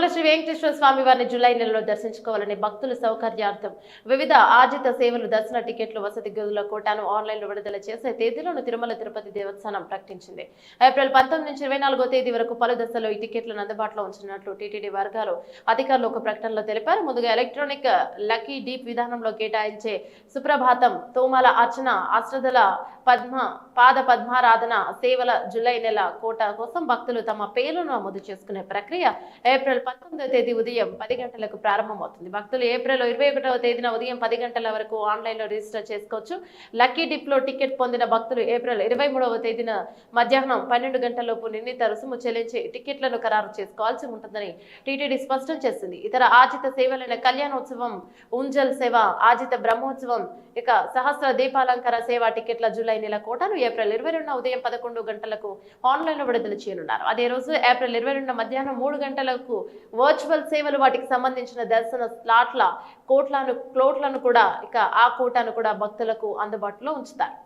తిరుమల శ్రీ వెంకటేశ్వర స్వామి వారిని జూలై నెలలో దర్శించుకోవాలని భక్తుల సౌకర్యార్థం వివిధ ఆర్జిత సేవలు దర్శన టికెట్లు వసతి గదుల కోటాను ఆన్లైన్లో విడుదల చేసే తేదీలను తిరుమల తిరుపతి దేవస్థానం ప్రకటించింది. ఏప్రిల్ 19 నుంచి 24వ తేదీ వరకు పలు దశల్లో ఈ టికెట్లను అందుబాటులో ఉంచనున్నట్లు టీటీడీ వర్గాలు అధికారులు ఒక ప్రకటనలో తెలిపారు. ముందుగా ఎలక్ట్రానిక్ లక్కీ డీప్ విధానంలో కేటాయించే సుప్రభాతం, తోమాల అర్చన, అష్టదల పాద పద్మారాధన సేవల జూలై నెల కోట కోసం భక్తులు తమ పేర్లను నమోదు చేసుకునే ప్రక్రియ ఏప్రిల్ 19వ తేదీ ఉదయం 10 గంటలకు ప్రారంభమవుతుంది. భక్తులు ఏప్రిల్ 21వ తేదీన ఉదయం 10 గంటల వరకు ఆన్లైన్లో రిజిస్టర్ చేసుకోవచ్చు. లక్కీ డిప్ లో టికెట్ పొందిన భక్తులు ఏప్రిల్ 23వ తేదీన మధ్యాహ్నం 12 గంటలలోపు నిర్ణీత రుసుము చెల్లించి టికెట్లను ఖరారు చేసుకోవాల్సి ఉంటుందని టీటీడీ స్పష్టం చేసింది. ఇతర ఆర్జిత సేవలైన కళ్యాణోత్సవం, ఉంజల్ సేవ, ఆర్జిత బ్రహ్మోత్సవం, ఇక సహస్ర దీపాలంకర సేవ టికెట్ల జూలై నెల కోటాను ఏప్రిల్ 22న ఉదయం 11 గంటలకు ఆన్లైన్లో విడుదల చేయనున్నారు. అదే రోజు ఏప్రిల్ 22న మధ్యాహ్నం 3 గంటలకు వర్చువల్ సేవలు, వాటికి సంబంధించిన దర్శన స్లాట్ల కోట్లను కూడా ఆ కోటాను కూడా భక్తులకు అందుబాటులో ఉంచుతారు.